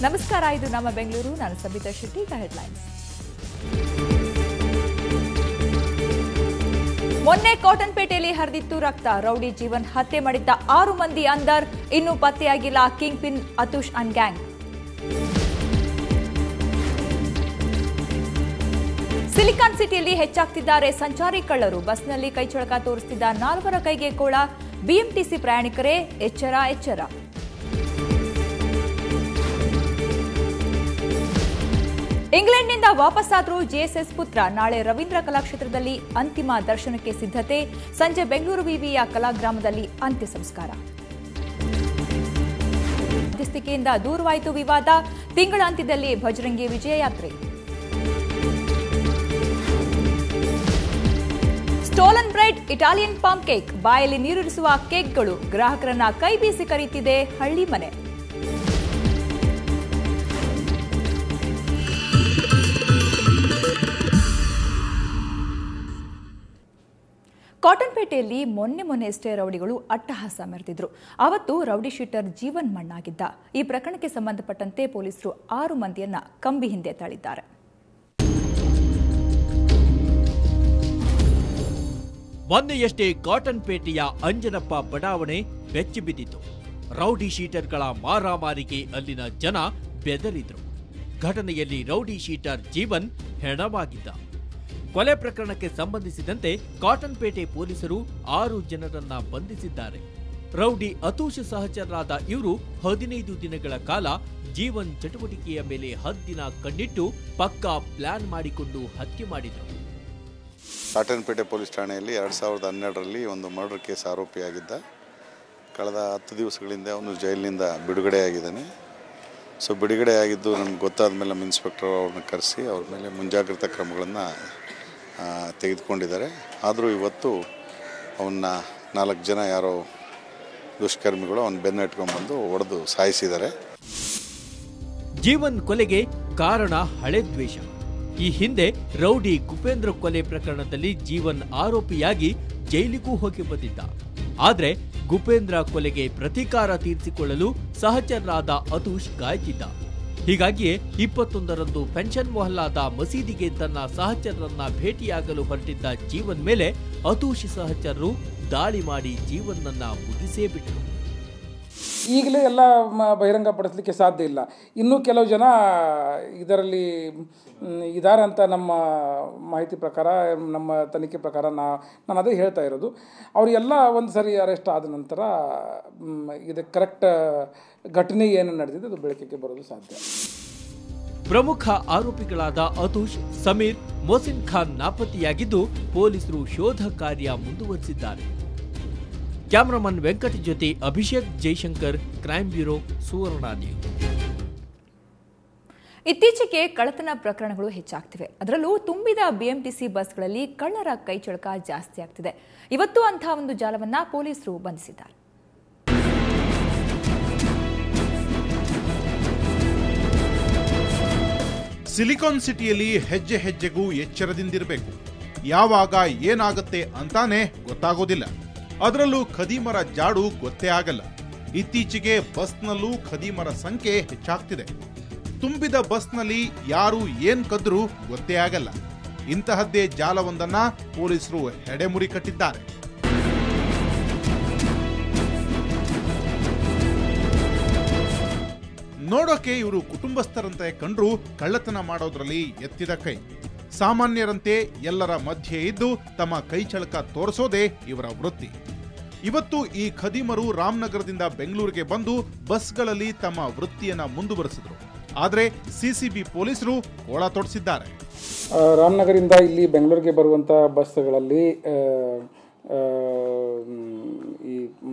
ನಮಸ್ಕಾರ, ಇದು ನಮ್ಮ ಬೆಂಗಳೂರು. ನಾನು ಸಬಿತಾ ಶೆಟ್ಟಿ. ಹೆಡ್ಲೈನ್ಸ್. ಮೊನ್ನೆ ಕಾಟನ್ಪೇಟೆಯಲ್ಲಿ ಹರಿದಿತ್ತು ರಕ್ತ. ರೌಡಿ ಜೀವನ್ ಹತ್ಯೆ ಮಾಡಿದ್ದ 6 ಮಂದಿ ಅಂದರ್, ಇನ್ನೂ ಪತ್ತೆಯಾಗಿಲ್ಲ kingpin Atush and gang. Silicon ಸಿಟಿಯಲ್ಲಿ ಹೆಚ್ಚಾಗ್ತಿದ್ದಾರೆ ಸಂಚಾರಿ ಕಳ್ಳರು. ಬಸ್ನಲ್ಲಿ ಕೈಚಳಕ ತೋರಿಸುತ್ತಿದ್ದ 4 ಕೈಗೆ ಕೋಳ. ಬಿಎಂಟಿಸಿ ಪ್ರಯಾಣಿಕರೇ ಎಚ್ಚರ ಎಚ್ಚರ. ಇಂಗ್ಲೆಂಡ್ನಿಂದ ವಾಪಸ್ಸಾದ್ರು ಜೆಎಸ್ಎಸ್ ಪುತ್ರ. ನಾಳೆ ರವೀಂದ್ರ ಕಲಾಕ್ಷೇತ್ರದಲ್ಲಿ ಅಂತಿಮ ದರ್ಶನಕ್ಕೆ ಸಿದ್ಧತೆ. ಸಂಜೆ ಬೆಂಗಳೂರು ವಿವಿಯ ಕಲಾಗ್ರಾಮದಲ್ಲಿ ಅಂತ್ಯ ಸಂಸ್ಕಾರ. ಮಧ್ಯಸ್ಥಿಕೆಯಿಂದ ದೂರವಾಯಿತು ವಿವಾದ. ತಿಂಗಳ ಅಂತ್ಯದಲ್ಲಿ ಭಜರಂಗಿ ವಿಜಯ ಯಾತ್ರೆ. Stolen bread, Italian palm cake, ಬಾಯಲ್ಲಿ ನೀರಿರಿಸುವ ಕೇಕ್ಗಳು ಗ್ರಾಹಕರನ್ನ ಕೈ ಬೀಸಿ ಕರೀತಿದೆ ಹಳ್ಳಿ ಮನೆ. ಕಾಟನ್ಪೇಟೆಯಲ್ಲಿ ಮೊನ್ನೆಯಷ್ಟೇ ರೌಡಿಗಳು ಅಟ್ಟಹಾಸ ಮೆರೆದಿದ್ರು. ಅವತ್ತು ರೌಡಿ ಶೀಟರ್ ಜೀವನ್ ಮಣ್ಣಾಗಿದ್ದ. ಈ ಪ್ರಕರಣಕ್ಕೆ ಸಂಬಂಧಪಟ್ಟಂತೆ ಪೊಲೀಸರು 6 ಮಂದಿಯನ್ನ ಕಂಬಿ ಹಿಂದೆ ತಳ್ಳಿದ್ದಾರೆ. ಮೊನ್ನೆಯಷ್ಟೇ ಕಾಟನ್ಪೇಟೆಯ ಅಂಜನಪ್ಪ ಬಡಾವಣೆ ಬೆಚ್ಚಿಬಿದ್ದಿತು. ರೌಡಿ ಶೀಟರ್ಗಳ ಮಾರಾಮಾರಿಗೆ ಅಲ್ಲಿನ ಜನ ಬೆದರಿದ್ರು. ಘಟನೆಯಲ್ಲಿ ರೌಡಿ ಶೀಟರ್ ಜೀವನ್ ಹೆಣವಾಗಿದ್ದ. ಕೊಲೆ ಪ್ರಕರಣಕ್ಕೆ ಸಂಬಂಧಿಸಿದಂತೆ ಕಾಟನ್ಪೇಟೆ ಪೊಲೀಸರು 6 ಜನರನ್ನ ಬಂಧಿಸಿದ್ದಾರೆ. ರೌಡಿ ಅತುಷ್ ಸಹಚರರಾದ ಇವರು 15 ದಿನಗಳ ಕಾಲ ಜೀವನ್ ಚಟುವಟಿಕೆಯ ಮೇಲೆ ಹದ್ದಿನ ಕಣ್ಣಿಟ್ಟು ಪಕ್ಕಾ ಪ್ಲಾನ್ ಮಾಡಿಕೊಂಡು ಹತ್ಯೆ ಮಾಡಿದರು. ಕಾಟನ್ಪೇಟೆ ಪೊಲೀಸ್ ಠಾಣೆಯಲ್ಲಿ 2012ರಲ್ಲಿ ಒಂದು ಮರ್ಡರ್ ಕೇಸ್ ಆರೋಪಿಯಾಗಿದ್ದ. ಕಳೆದ 10 ದಿವಸಗಳಿಂದ ಅವನು ಜೈಲಿನಿಂದ ಬಿಡುಗಡೆಯಾಗಿದ್ದಾನೆ. ಬಿಡುಗಡೆಯಾಗಿದ್ದು ನಮ್ಗೆ ಗೊತ್ತಾದ ಮೇಲೆ ನಮ್ಮ ಇನ್ಸ್ಪೆಕ್ಟರ್ ಅವ್ರನ್ನ ಕರೆಸಿ ಅವ್ರ ಮೇಲೆ ಮುಂಜಾಗ್ರತಾ ಕ್ರಮಗಳನ್ನು ತೆಗೆದುಕೊಂಡಿದ್ದಾರೆ. ಆದರೂ ಇವತ್ತು ಅವನ್ನ 4 ಜನ ಯಾರೋ ದುಷ್ಕರ್ಮಿಗಳು ಅವನ ಬೆನ್ನು ಇಟ್ಕೊಂಡ್ಬಂದು ಹೊಡೆದು ಸಾಯಿಸಿದ್ದಾರೆ. ಜೀವನ್ ಕೊಲೆಗೆ ಕಾರಣ ಹಳೆ ದ್ವೇಷ. ಈ ಹಿಂದೆ ರೌಡಿ ಗುಪೇಂದ್ರ ಕೊಲೆ ಪ್ರಕರಣದಲ್ಲಿ ಜೀವನ್ ಆರೋಪಿಯಾಗಿ ಜೈಲಿಗೂ ಹೋಗಿ ಬಂದಿದ್ದ. ಆದ್ರೆ ಗುಪೇಂದ್ರ ಕೊಲೆಗೆ ಪ್ರತೀಕಾರ ತೀರಿಸಿಕೊಳ್ಳಲು ಸಹಚರರಾದ ಅತುಷ್ ಕಾಯ್ತಿದ್ದ. ಹೀಗಾಗಿಯೇ 21ರಂದು ಪೆನ್ಷನ್ ಮೊಹಲ್ಲಾದ ಮಸೀದಿಗೆ ತನ್ನ ಸಹಚರರನ್ನ ಭೇಟಿಯಾಗಲು ಹೊರಟಿದ್ದ ಜೀವನ್ ಮೇಲೆ ಅತುಷ್ ಸಹಚರರು ದಾಳಿ ಮಾಡಿ ಜೀವನ್ನನ್ನ ಮುಗಿಸೇ ಬಿಟ್ಟರು. ಈಗಲೇ ಎಲ್ಲ ಬಹಿರಂಗಪಡಿಸಲಿಕ್ಕೆ ಸಾಧ್ಯ ಇಲ್ಲ. ಇನ್ನೂ ಕೆಲವು ಜನ ಇದರಲ್ಲಿ ಇದ್ದಾರೆ ಅಂತ ನಮ್ಮ ಮಾಹಿತಿ ಪ್ರಕಾರ, ನಮ್ಮ ತನಿಖೆ ಪ್ರಕಾರ ನಾನು ಅದೇ ಹೇಳ್ತಾ ಇರೋದು. ಅವರೆಲ್ಲ ಒಂದು ಸರಿ ಅರೆಸ್ಟ್ ಆದ ನಂತರ ಇದು ಕರೆಕ್ಟ್ ಘಟನೆ ಏನು ನಡೆದಿದೆ ಅದು ಬೆಳಕಿಗೆ ಬರೋದು ಸಾಧ್ಯ. ಪ್ರಮುಖ ಆರೋಪಿಗಳಾದ ಅತುಷ್, ಸಮೀರ್, ಮೊಸಿನ್ ಖಾನ್ ನಾಪತ್ತೆಯಾಗಿದ್ದು ಪೊಲೀಸರು ಶೋಧ ಕಾರ್ಯ ಮುಂದುವರಿಸಿದ್ದಾರೆ. ಕ್ಯಾಮರಾಮನ್ ವೆಂಕಟ್ ಜೊತೆ ಅಭಿಷೇಕ್ ಜೈಶಂಕರ್, ಕ್ರೈಮ್ ಬ್ಯೂರೋ, ಸುವರ್ಣ ನ್ಯೂಸ್. ಇತ್ತೀಚೆಗೆ ಕಳ್ಳತನ ಪ್ರಕರಣಗಳು ಹೆಚ್ಚಾಗ್ತಿವೆ. ಅದರಲ್ಲೂ ತುಂಬಿದ ಬಿಎಂಟಿಸಿ ಬಸ್ಗಳಲ್ಲಿ ಕಳ್ಳರ ಕೈಚಳಕ ಜಾಸ್ತಿ ಆಗ್ತಿದೆ. ಇವತ್ತು ಅಂತಹ ಒಂದು ಜಾಲವನ್ನ ಪೊಲೀಸರು ಬಂಧಿಸಿದ್ದಾರೆ. ಸಿಲಿಕಾನ್ ಸಿಟಿಯಲ್ಲಿ ಹೆಜ್ಜೆ ಹೆಜ್ಜೆಗೂ ಎಚ್ಚರದಿಂದಿರಬೇಕು. ಯಾವಾಗ ಏನಾಗುತ್ತೆ ಅಂತಾನೆ ಗೊತ್ತಾಗೋದಿಲ್ಲ. ಅದರಲ್ಲೂ ಖದೀಮರ ಜಾಡು ಗೊತ್ತೇ ಆಗಲ್ಲ. ಇತ್ತೀಚೆಗೆ ಬಸ್ನಲ್ಲೂ ಖದೀಮರ ಸಂಖ್ಯೆ ಹೆಚ್ಚಾಗ್ತಿದೆ. ತುಂಬಿದ ಬಸ್ನಲ್ಲಿ ಯಾರು ಏನ್ ಕದ್ರೂ ಗೊತ್ತೇ ಆಗಲ್ಲ. ಇಂತಹದ್ದೇ ಜಾಲವೊಂದನ್ನ ಪೊಲೀಸರು ಹೆಡೆಮುರಿ ಕಟ್ಟಿದ್ದಾರೆ. ನೋಡೋಕೆ ಇವರು ಕುಟುಂಬಸ್ಥರಂತೆ ಕಂಡ್ರು ಕಳ್ಳತನ ಮಾಡೋದ್ರಲ್ಲಿ ಎತ್ತಿದ ಕೈ. ಸಾಮಾನ್ಯರಂತೆ ಎಲ್ಲರ ಮಧ್ಯೆ ಇದ್ದು ತಮ್ಮ ಕೈಚಳಕ ತೋರಿಸೋದೇ ಇವರ ವೃತ್ತಿ. ಇವತ್ತು ಈ ಖದೀಮರು ರಾಮನಗರದಿಂದ ಬೆಂಗಳೂರಿಗೆ ಬಂದು ಬಸ್ಗಳಲ್ಲಿ ತಮ್ಮ ವೃತ್ತಿಯನ್ನ ಮುಂದುವರೆಸಿದ್ರು. ಆದರೆ ಸಿಸಿಬಿ ಪೊಲೀಸರು ಕೋಳ ತೊಡಿಸಿದ್ದಾರೆ. ರಾಮನಗರದಿಂದ ಇಲ್ಲಿ ಬೆಂಗಳೂರಿಗೆ ಬರುವಂಥ ಬಸ್ಗಳಲ್ಲಿ ಈ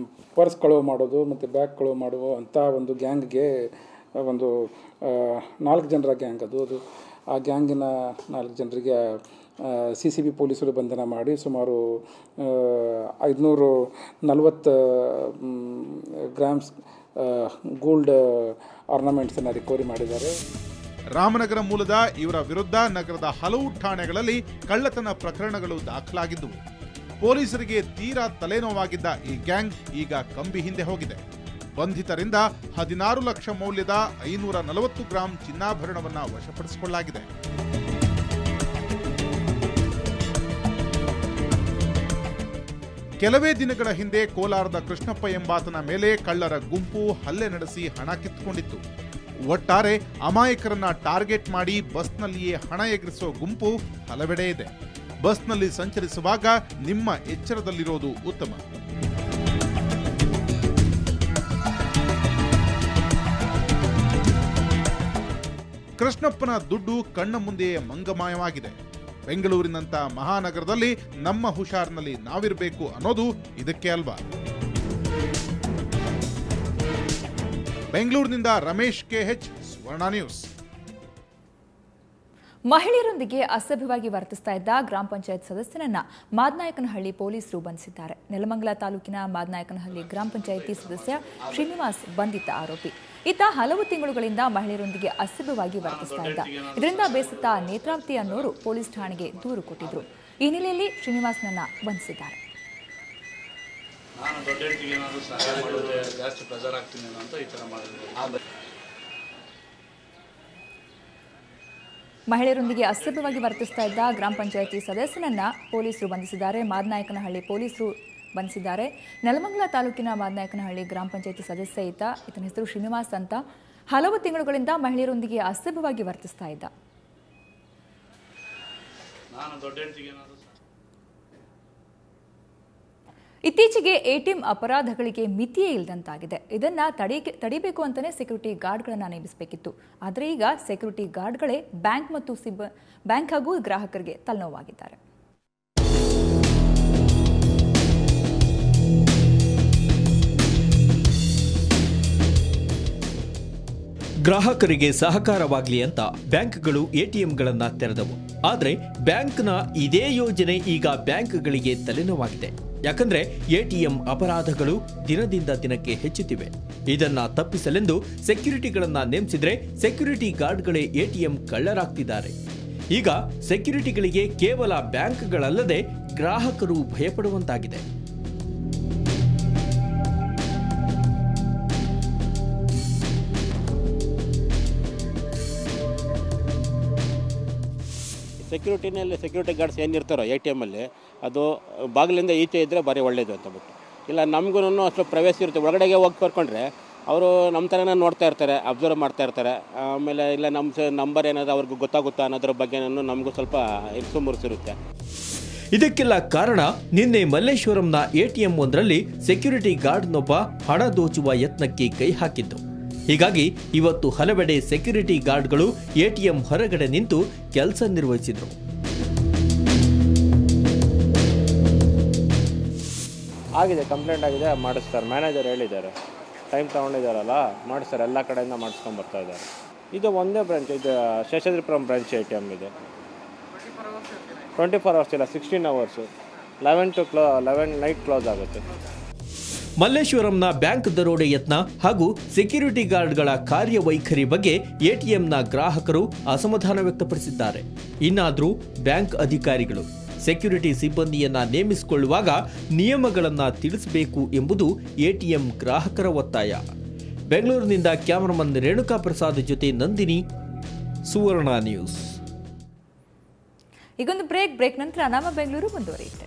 ಪರ್ಸ್ ಕಳುವು ಮಾಡೋದು ಮತ್ತು ಬ್ಯಾಗ್ ಕಳುವು ಮಾಡುವ ಅಂಥ ಒಂದು ಗ್ಯಾಂಗ್ಗೆ ಒಂದು 4 ಜನರ ಗ್ಯಾಂಗ್ ಅದು ಆ ಗ್ಯಾಂಗಿನ 4 ಜನರಿಗೆ ಸಿಸಿಬಿ ಪೊಲೀಸರು ಬಂಧನ ಮಾಡಿ ಸುಮಾರು 540 ಗ್ರಾಮ್ಸ್ ಗೋಲ್ಡ್ ಆರ್ನಮೆಂಟ್ಸನ್ನು ರಿಕವರಿ ಮಾಡಿದ್ದಾರೆ. ರಾಮನಗರ ಮೂಲದ ಇವರ ವಿರುದ್ಧ ನಗರದ ಹಲವು ಠಾಣೆಗಳಲ್ಲಿ ಕಳ್ಳತನ ಪ್ರಕರಣಗಳು ದಾಖಲಾಗಿದ್ದವು. ಪೊಲೀಸರಿಗೆ ತೀರಾ ತಲೆನೋವಾಗಿದ್ದ ಈ ಗ್ಯಾಂಗ್ ಈಗ ಕಂಬಿ ಹಿಂದೆ ಹೋಗಿದೆ. ಬಂಧಿತರಿಂದ 16 ಲಕ್ಷ ಮೌಲ್ಯದ 540 ಗ್ರಾಂ ಚಿನ್ನಾಭರಣವನ್ನು ವಶಪಡಿಸಿಕೊಳ್ಳಲಾಗಿದೆ. ಕೆಲವೇ ದಿನಗಳ ಹಿಂದೆ ಕೋಲಾರದ ಕೃಷ್ಣಪ್ಪ ಎಂಬಾತನ ಮೇಲೆ ಕಳ್ಳರ ಗುಂಪು ಹಲ್ಲೆ ನಡೆಸಿ ಹಣ ಕಿತ್ತುಕೊಂಡಿತ್ತು. ಒಟ್ಟಾರೆ ಅಮಾಯಕರನ್ನ ಟಾರ್ಗೆಟ್ ಮಾಡಿ ಬಸ್ನಲ್ಲಿಯೇ ಹಣ ಎಗರಿಸೋ ಗುಂಪು ಹಲವೆಡೆ ಇದೆ. ಬಸ್ನಲ್ಲಿ ಸಂಚರಿಸುವಾಗ ನಿಮ್ಮ ಎಚ್ಚರದಲ್ಲಿರೋದು ಉತ್ತಮ. ಕೃಷ್ಣಪ್ಪನ ದುಡ್ಡು ಕಣ್ಣ ಮುಂದೆಯೇ ಮಂಗಮಾಯವಾಗಿದೆ. ಬೆಂಗಳೂರಿನಂತ ಮಹಾನಗರದಲ್ಲಿ ನಮ್ಮ ಹುಷಾರ್ನಲ್ಲಿ ನಾವಿರಬೇಕು ಅನ್ನೋದು ಇದಕ್ಕೆ ಅಲ್ವಾ. ಬೆಂಗಳೂರಿನಿಂದ ರಮೇಶ್ ಕೆಎಚ್, ಸುವರ್ಣ ನ್ಯೂಸ್. ಮಹಿಳೆಯರೊಂದಿಗೆ ಅಸಭ್ಯವಾಗಿ ವರ್ತಿಸ್ತಾ ಇದ್ದ ಗ್ರಾಮ ಪಂಚಾಯತ್ ಸದಸ್ಯನನ್ನ ಮಾದನಾಯಕನಹಳ್ಳಿ ಪೊಲೀಸರು ಬಂಧಿಸಿದ್ದಾರೆ. ನೆಲಮಂಗಲ ತಾಲೂಕಿನ ಮಾದನಾಯಕನಹಳ್ಳಿ ಗ್ರಾಮ ಪಂಚಾಯಿತಿ ಸದಸ್ಯ ಶ್ರೀನಿವಾಸ್ ಬಂಧಿತ ಆರೋಪಿ. ಈತ ಹಲವು ತಿಂಗಳುಗಳಿಂದ ಮಹಿಳೆಯರೊಂದಿಗೆ ಅಸಭ್ಯವಾಗಿ ವರ್ತಿಸ್ತಾ ಇದ್ದ. ಇದರಿಂದ ಬೇಸತ್ತ ನೇತ್ರಾವತಿ ಅನ್ನೋರು ಪೊಲೀಸ್ ಠಾಣೆಗೆ ದೂರು ಕೊಟ್ಟಿದ್ರು. ಈ ಹಿನ್ನೆಲೆಯಲ್ಲಿ ಶ್ರೀನಿವಾಸ್ನನ್ನ ಬಂಧಿಸಿದ್ದಾರೆ. ಮಹಿಳೆಯರೊಂದಿಗೆ ಅಸಭ್ಯವಾಗಿ ವರ್ತಿಸ್ತಾ ಇದ್ದ ಗ್ರಾಮ ಪಂಚಾಯಿತಿ ಸದಸ್ಯನನ್ನ ಪೊಲೀಸರು ಬಂಧಿಸಿದ್ದಾರೆ. ಮಾದನಾಯಕನಹಳ್ಳಿ ಪೊಲೀಸರು ಬಂಧಿಸಿದ್ದಾರೆ. ನೆಲಮಂಗಲ ತಾಲೂಕಿನ ಮಾದನಾಯಕನಹಳ್ಳಿ ಗ್ರಾಮ ಪಂಚಾಯಿತಿ ಸದಸ್ಯ ಈತನ ಹೆಸರು ಶ್ರೀನಿವಾಸ್ ಅಂತ. ಹಲವು ತಿಂಗಳುಗಳಿಂದ ಮಹಿಳೆಯರೊಂದಿಗೆ ಅಸಭ್ಯವಾಗಿ ವರ್ತಿಸ್ತಾ ಇದ್ದ. ಇತ್ತೀಚೆಗೆ ಎಟಿಎಂ ಅಪರಾಧಗಳಿಗೆ ಮಿತಿಯೇ ಇಲ್ಲದಂತಾಗಿದೆ. ಇದನ್ನ ತಡಿಬೇಕು ಅಂತಾನೆ ಸೆಕ್ಯೂರಿಟಿ ಗಾರ್ಡ್ಗಳನ್ನ ನೇಮಿಸಬೇಕಿತ್ತು. ಆದರೆ ಈಗ ಸೆಕ್ಯೂರಿಟಿ ಗಾರ್ಡ್ಗಳೇ ಬ್ಯಾಂಕ್ ಹಾಗೂ ಗ್ರಾಹಕರಿಗೆ ತಲೆನೋವಾಗಿದ್ದಾರೆ. ಗ್ರಾಹಕರಿಗೆ ಸಹಕಾರವಾಗಲಿ ಅಂತ ಬ್ಯಾಂಕ್ಗಳು ಎಟಿಎಂಗಳನ್ನ ತೆರೆದವು. ಆದರೆ ಬ್ಯಾಂಕ್ನ ಇದೇ ಯೋಜನೆ ಈಗ ಬ್ಯಾಂಕ್ಗಳಿಗೆ ತಲೆನೋವಾಗಿದೆ. ಯಾಕಂದ್ರೆ ಎಟಿಎಂ ಅಪರಾಧಗಳು ದಿನದಿಂದ ದಿನಕ್ಕೆ ಹೆಚ್ಚುತ್ತಿವೆ. ಇದನ್ನ ತಪ್ಪಿಸಲೆಂದು ಸೆಕ್ಯೂರಿಟಿಗಳನ್ನ ನೇಮಿಸಿದ್ರೆ ಸೆಕ್ಯೂರಿಟಿ ಗಾರ್ಡ್ಗಳೇ ಎಟಿಎಂ ಕಳ್ಳರಾಗ್ತಿದ್ದಾರೆ. ಈಗ ಸೆಕ್ಯೂರಿಟಿಗಳಿಗೆ ಕೇವಲ ಬ್ಯಾಂಕ್ಗಳಲ್ಲದೆ ಗ್ರಾಹಕರು ಭಯಪಡುವಂತಾಗಿದೆ. ಸೆಕ್ಯೂರಿಟಿ ಗಾರ್ಡ್ಸ್ ಏನಿರ್ತಾರೋ ಎ.ಟಿ.ಎಮ್ ಅಲ್ಲಿ ಅದು ಬಾಗಿಲಿಂದ ಈಚೆ ಇದ್ದರೆ ಭಾರಿ ಒಳ್ಳೆಯದು ಅಂತ ಬಿಟ್ಟು, ಇಲ್ಲ ನಮಗೂ ಅಷ್ಟು ಪ್ರವೇಶ ಇರುತ್ತೆ. ಒಳಗಡೆಗೆ ಹೋಗಿ ಕರ್ಕೊಂಡ್ರೆ ಅವರು ನಮ್ಮ ಥರನೇ ನೋಡ್ತಾ ಇರ್ತಾರೆ, ಅಬ್ಸರ್ವ್ ಮಾಡ್ತಾ ಇರ್ತಾರೆ. ಆಮೇಲೆ ಇಲ್ಲ ನಮ್ಮ ನಂಬರ್ ಏನಾದರೂ ಅವ್ರಿಗೂ ಗೊತ್ತಾಗುತ್ತಾ ಅನ್ನೋದ್ರ ಬಗ್ಗೆ ನಮಗೂ ಸ್ವಲ್ಪ ಮುರಿಸಿರುತ್ತೆ. ಇದಕ್ಕೆಲ್ಲ ಕಾರಣ ನಿನ್ನೆ ಮಲ್ಲೇಶ್ವರಂನ ಎಟಿಎಂ ಒಂದರಲ್ಲಿ ಸೆಕ್ಯೂರಿಟಿ ಗಾರ್ಡ್ನೊಬ್ಬ ಹಣ ದೋಚುವ ಯತ್ನಕ್ಕೆ ಕೈ ಹಾಕಿದ್ದು. ಹೀಗಾಗಿ ಇವತ್ತು ಹಲವೆಡೆ ಸೆಕ್ಯೂರಿಟಿ ಗಾರ್ಡ್ಗಳು ಎಟಿಎಂ ಹೊರಗಡೆ ನಿಂತು ಕೆಲಸ ನಿರ್ವಹಿಸಿದ್ರು. ಆಗಿದೆ, ಕಂಪ್ಲೇಂಟ್ ಆಗಿದೆ, ಮಾಡಿಸ್ತಾರೆ. ಮ್ಯಾನೇಜರ್ ಹೇಳಿದ್ದಾರೆ, ಟೈಮ್ ತೊಗೊಂಡಿದ್ದಾರಲ್ಲ ಮಾಡಿಸ್ತಾರೆ, ಎಲ್ಲ ಕಡೆಯಿಂದ ಮಾಡಿಸ್ಕೊಂಡು ಬರ್ತಾ ಇದ್ದಾರೆ. ಇದು ಒಂದೇ ಬ್ರಾಂಚ್, ಇದು ಶೇಷಾದ್ರಿಪುರಂ ಬ್ರಾಂಚ್ ಎಟಿಎಂ ಇದೆ. 24 hours ಇಲ್ಲ, 16 hours, 11 to 11 ನೈಟ್ ಕ್ಲೋಸ್ ಆಗುತ್ತೆ. ಮಲ್ಲೇಶ್ವರಂನ ಬ್ಯಾಂಕ್ ದರೋಡೆ ಯತ್ನ ಹಾಗೂ ಸೆಕ್ಯೂರಿಟಿ ಗಾರ್ಡ್ಗಳ ಕಾರ್ಯವೈಖರಿ ಬಗ್ಗೆ ಎಟಿಎಂನ ಗ್ರಾಹಕರು ಅಸಮಾಧಾನ ವ್ಯಕ್ತಪಡಿಸಿದ್ದಾರೆ. ಇನ್ನಾದರೂ ಬ್ಯಾಂಕ್ ಅಧಿಕಾರಿಗಳು ಸೆಕ್ಯೂರಿಟಿ ಸಿಬ್ಬಂದಿಯನ್ನ ನೇಮಿಸಿಕೊಳ್ಳುವಾಗ ನಿಯಮಗಳನ್ನ ತಿಳಿಸಬೇಕು ಎಂಬುದು ಎಟಿಎಂ ಗ್ರಾಹಕರ ಒತ್ತಾಯ. ಬೆಂಗಳೂರಿನಿಂದ ಕ್ಯಾಮರಾಮನ್ ರೇಣುಕಾ ಪ್ರಸಾದ್ ಜೊತೆ ನಂದಿನಿ, ಸುವರ್ಣ ನ್ಯೂಸ್. ಈಗೊಂದು ಬ್ರೇಕ್ ನಂತರ ನಮ್ಮ ಬೆಂಗಳೂರು ಮುಂದುವರಿಯುತ್ತೆ.